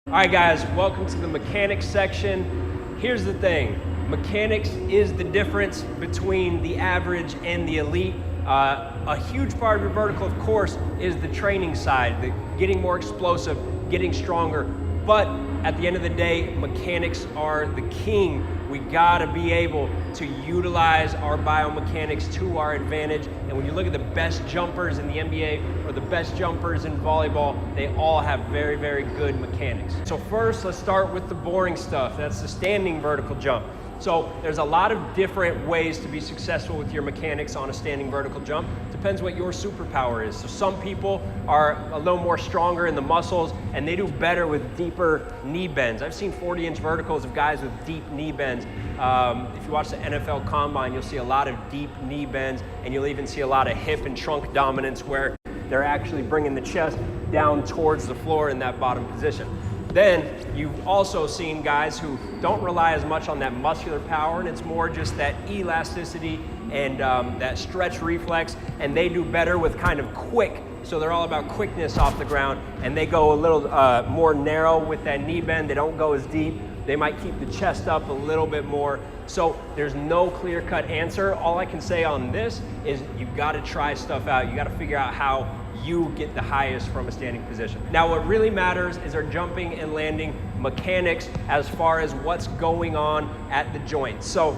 All right, guys, welcome to the mechanics section. Here's the thing. Mechanics is the difference between the average and the elite. A huge part of your vertical, of course, is the training side, the getting more explosive, getting stronger. But at the end of the day, mechanics are the king. We gotta be able to utilize our biomechanics to our advantage. And when you look at the best jumpers in the NBA or the best jumpers in volleyball, they all have very, very good mechanics. So first, let's start with the boring stuff. That's the standing vertical jump. So there's a lot of different ways to be successful with your mechanics on a standing vertical jump. Depends what your superpower is. So some people are a little more stronger in the muscles and they do better with deeper knee bends. I've seen 40-inch verticals of guys with deep knee bends. If you watch the NFL Combine, you'll see a lot of deep knee bends, and you'll even see a lot of hip and trunk dominance where they're actually bringing the chest down towards the floor in that bottom position. Then you've also seen guys who don't rely as much on that muscular power, and it's more just that elasticity and that stretch reflex, and they do better with kind of quick. So they're all about quickness off the ground, and they go a little more narrow with that knee bend. They don't go as deep. They might keep the chest up a little bit more. So there's no clear-cut answer. All I can say on this is you gotta try stuff out. You gotta figure out how you get the highest from a standing position. Now, what really matters is our jumping and landing mechanics as far as what's going on at the joint. So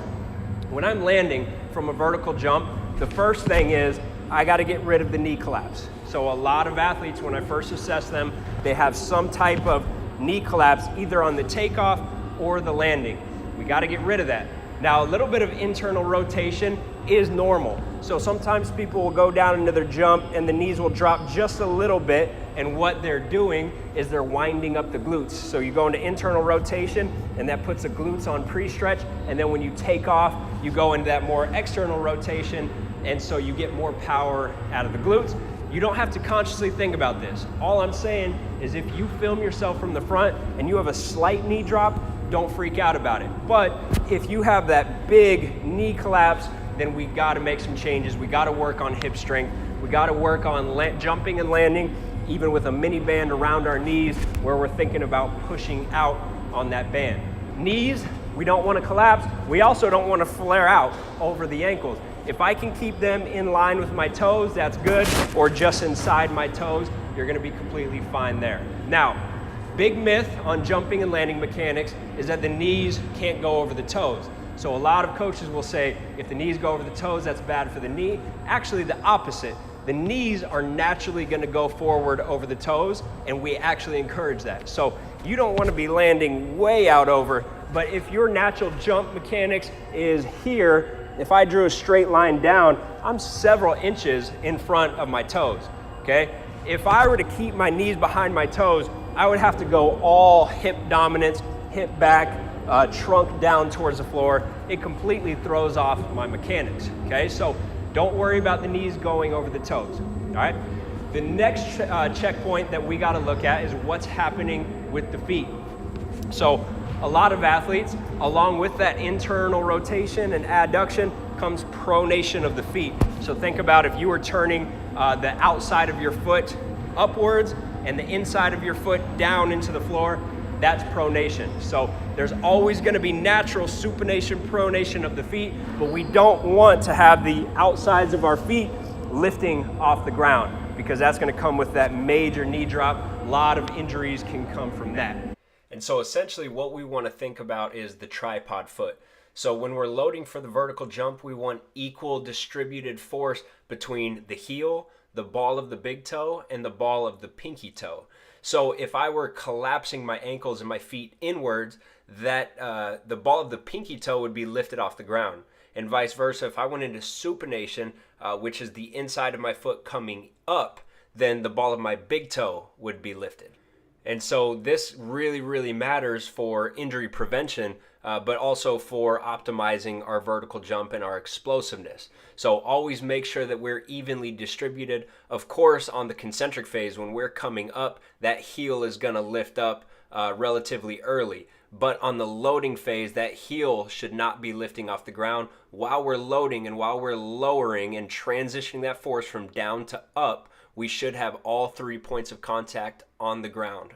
when I'm landing from a vertical jump, the first thing is I gotta get rid of the knee collapse. So a lot of athletes, when I first assess them, they have some type of knee collapse either on the takeoff or the landing. We gotta get rid of that. Now, a little bit of internal rotation is normal. So sometimes people will go down into their jump and the knees will drop just a little bit, and what they're doing is they're winding up the glutes. So you go into internal rotation and that puts the glutes on pre-stretch, and then when you take off, you go into that more external rotation, and so you get more power out of the glutes. You don't have to consciously think about this. All I'm saying is if you film yourself from the front and you have a slight knee drop, don't freak out about it. But if you have that big knee collapse, then we gotta make some changes. We gotta work on hip strength. We gotta work on jumping and landing, even with a mini band around our knees where we're thinking about pushing out on that band. Knees, we don't wanna collapse. We also don't wanna flare out over the ankles. If I can keep them in line with my toes, that's good, or just inside my toes, you're gonna be completely fine there. Now, big myth on jumping and landing mechanics is that the knees can't go over the toes. So a lot of coaches will say, if the knees go over the toes, that's bad for the knee. Actually, the opposite. The knees are naturally gonna go forward over the toes, and we actually encourage that. So you don't wanna be landing way out over, but if your natural jump mechanics is here, if I drew a straight line down, I'm several inches in front of my toes, okay? If I were to keep my knees behind my toes, I would have to go all hip dominance, hip back, trunk down towards the floor. It completely throws off my mechanics, okay? So don't worry about the knees going over the toes, all right? The next checkpoint that we gotta look at is what's happening with the feet. So a lot of athletes, along with that internal rotation and adduction, comes pronation of the feet. So think about if you were turning the outside of your foot upwards and the inside of your foot down into the floor, that's pronation. So there's always gonna be natural supination, pronation of the feet, but we don't want to have the outsides of our feet lifting off the ground because that's gonna come with that major knee drop. A lot of injuries can come from that. And so essentially what we wanna think about is the tripod foot. So when we're loading for the vertical jump, we want equal distributed force between the heel, the ball of the big toe, and the ball of the pinky toe. So if I were collapsing my ankles and my feet inwards, that the ball of the pinky toe would be lifted off the ground. And vice versa, if I went into supination, which is the inside of my foot coming up, then the ball of my big toe would be lifted. And so this really, really matters for injury prevention, but also for optimizing our vertical jump and our explosiveness. So always make sure that we're evenly distributed. Of course, on the concentric phase, when we're coming up, that heel is gonna lift up relatively early. But on the loading phase, that heel should not be lifting off the ground. While we're loading and while we're lowering and transitioning that force from down to up, we should have all 3 points of contact on the ground.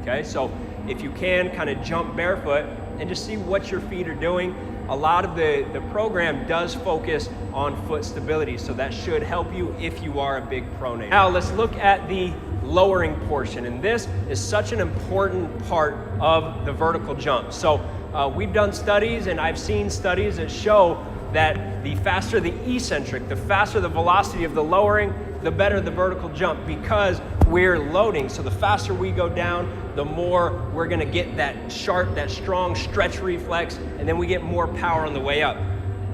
okay? So if you can, kind of jump barefoot and just see what your feet are doing. A lot of the program does focus on foot stability, so that should help you if you are a big pronator. Now let's look at the lowering portion, and this is such an important part of the vertical jump. So we've done studies, and I've seen studies that show that the faster the eccentric, the faster the velocity of the lowering, the better the vertical jump, because we're loading. So the faster we go down, the more we're gonna get that sharp, that strong stretch reflex, and then we get more power on the way up.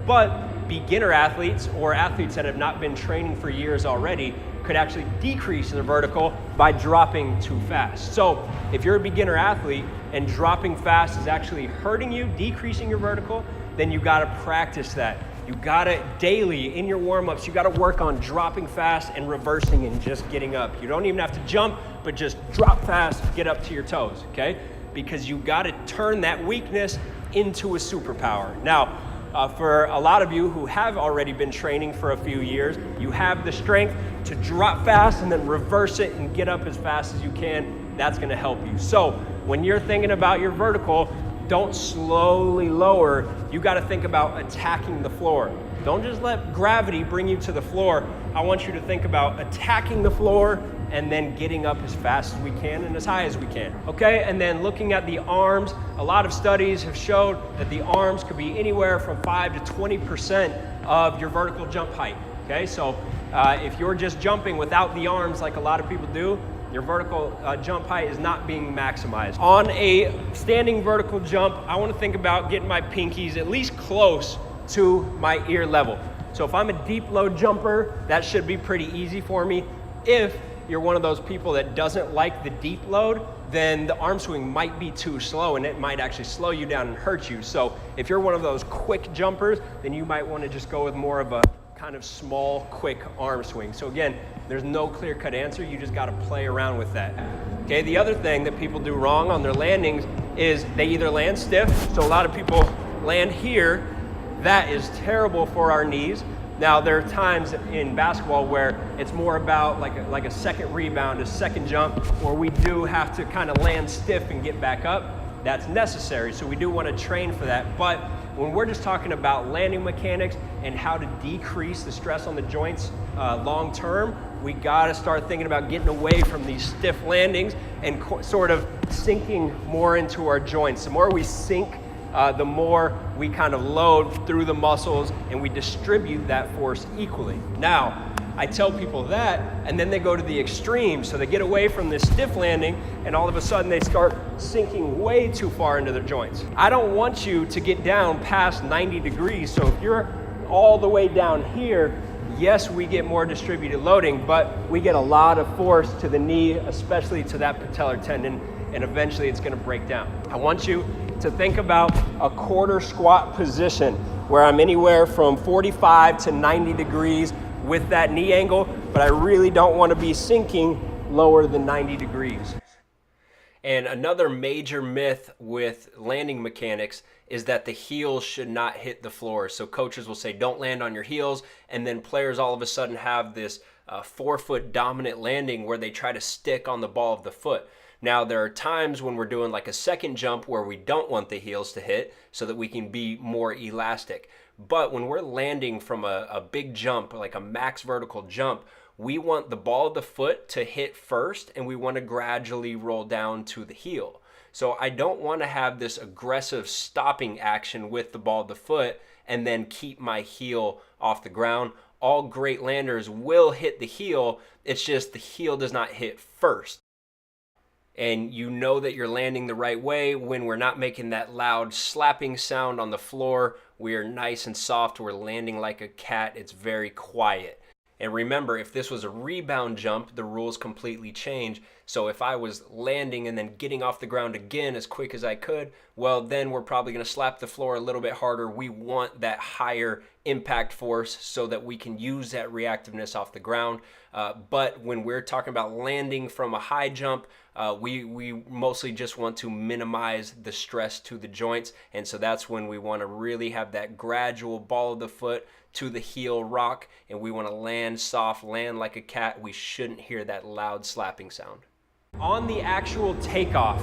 But beginner athletes or athletes that have not been training for years already could actually decrease their vertical by dropping too fast. So if you're a beginner athlete and dropping fast is actually hurting you, decreasing your vertical, then you gotta practice that. You gotta daily in your warm-ups, you gotta work on dropping fast and reversing and just getting up. You don't even have to jump, but just drop fast, get up to your toes, okay? Because you gotta turn that weakness into a superpower. Now, for a lot of you who have already been training for a few years, you have the strength to drop fast and then reverse it and get up as fast as you can. That's gonna help you. So when you're thinking about your vertical, don't slowly lower. You got to think about attacking the floor. Don't just let gravity bring you to the floor. I want you to think about attacking the floor and then getting up as fast as we can and as high as we can. Okay, and then looking at the arms, a lot of studies have showed that the arms could be anywhere from 5 to 20% of your vertical jump height. Okay, so if you're just jumping without the arms like a lot of people do, your vertical jump height is not being maximized. On a standing vertical jump, I want to think about getting my pinkies at least close to my ear level. So if I'm a deep load jumper, that should be pretty easy for me. If you're one of those people that doesn't like the deep load, then the arm swing might be too slow and it might actually slow you down and hurt you. So if you're one of those quick jumpers, then you might want to just go with more of a kind of small, quick arm swing. So again, there's no clear-cut answer. You just got to play around with that. Okay, the other thing that people do wrong on their landings is they either land stiff. So a lot of people land here. That is terrible for our knees. Now, there are times in basketball where it's more about like a second rebound, a second jump, where we do have to kind of land stiff and get back up. That's necessary, so we do want to train for that. But when we're just talking about landing mechanics and how to decrease the stress on the joints long term, we got to start thinking about getting away from these stiff landings and sort of sinking more into our joints. The more we sink, the more we kind of load through the muscles and we distribute that force equally. Now, I tell people that, and then they go to the extreme. So they get away from this stiff landing, and all of a sudden they start sinking way too far into their joints. I don't want you to get down past 90 degrees. So if you're all the way down here, yes, we get more distributed loading, but we get a lot of force to the knee, especially to that patellar tendon, and eventually it's gonna break down. I want you to think about a quarter squat position where I'm anywhere from 45 to 90 degrees with that knee angle, but I really don't want to be sinking lower than 90 degrees. And another major myth with landing mechanics is that the heels should not hit the floor. So coaches will say, don't land on your heels, and then players all of a sudden have this 4-foot dominant landing where they try to stick on the ball of the foot. Now, there are times when we're doing like a second jump where we don't want the heels to hit so that we can be more elastic. But when we're landing from a big jump, like a max vertical jump, we want the ball of the foot to hit first, and we want to gradually roll down to the heel. So I don't want to have this aggressive stopping action with the ball of the foot and then keep my heel off the ground. All great landers will hit the heel. It's just the heel does not hit first. And you know that you're landing the right way when we're not making that loud slapping sound on the floor. We are nice and soft. We're landing like a cat. It's very quiet. And remember, if this was a rebound jump, the rules completely change. So if I was landing and then getting off the ground again as quick as I could, well, then we're probably going to slap the floor a little bit harder. We want that higher impact force so that we can use that reactiveness off the ground. But when we're talking about landing from a high jump, we mostly just want to minimize the stress to the joints. And so that's when we want to really have that gradual ball of the foot to the heel rock, and we want to land soft, land like a cat. We shouldn't hear that loud slapping sound. On the actual takeoff,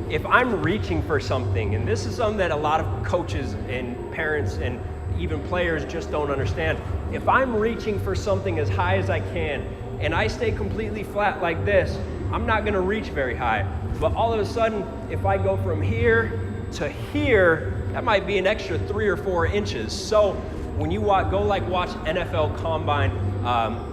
if I'm reaching for something, and this is something that a lot of coaches and parents and even players just don't understand. If I'm reaching for something as high as I can and I stay completely flat like this, I'm not gonna reach very high. But all of a sudden, if I go from here to here, that might be an extra 3 or 4 inches. So when you watch NFL Combine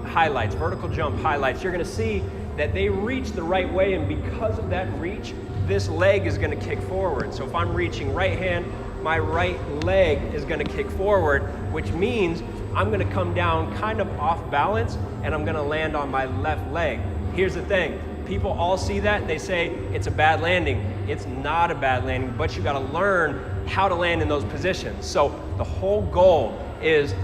highlights, vertical jump highlights, you're gonna see that they reach the right way, and because of that reach, this leg is gonna kick forward. So if I'm reaching right hand, my right leg is gonna kick forward, which means I'm gonna come down kind of off balance and I'm gonna land on my left leg. Here's the thing, people all see that, they say it's a bad landing. It's not a bad landing, but you gotta learn how to land in those positions. So the whole goal is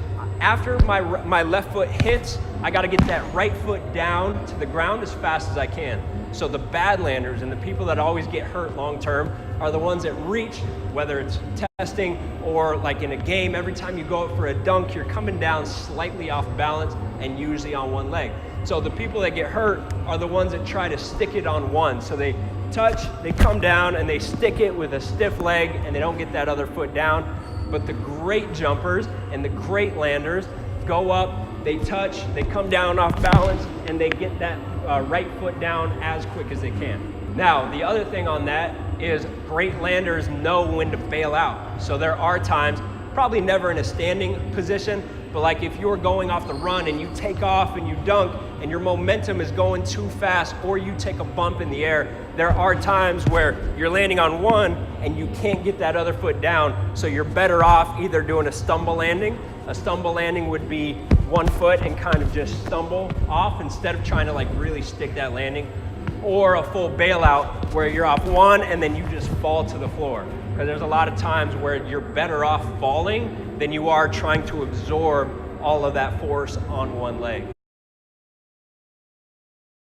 after my left foot hits, I gotta get that right foot down to the ground as fast as I can. So the bad landers and the people that always get hurt long term are the ones that reach, whether it's testing or like in a game, every time you go up for a dunk, you're coming down slightly off balance and usually on one leg. So the people that get hurt are the ones that try to stick it on one. So they touch, they come down and they stick it with a stiff leg and they don't get that other foot down. But the great jumpers and the great landers go up, they touch, they come down off balance, and they get that right foot down as quick as they can. Now, the other thing on that is great landers know when to bail out. So there are times, probably never in a standing position, but like if you're going off the run and you take off and you dunk and your momentum is going too fast, or you take a bump in the air, there are times where you're landing on one and you can't get that other foot down, so you're better off either doing a stumble landing. A stumble landing would be one foot and kind of just stumble off instead of trying to like really stick that landing, or a full bailout where you're off one and then you just fall to the floor. Because there's a lot of times where you're better off falling than you are trying to absorb all of that force on one leg.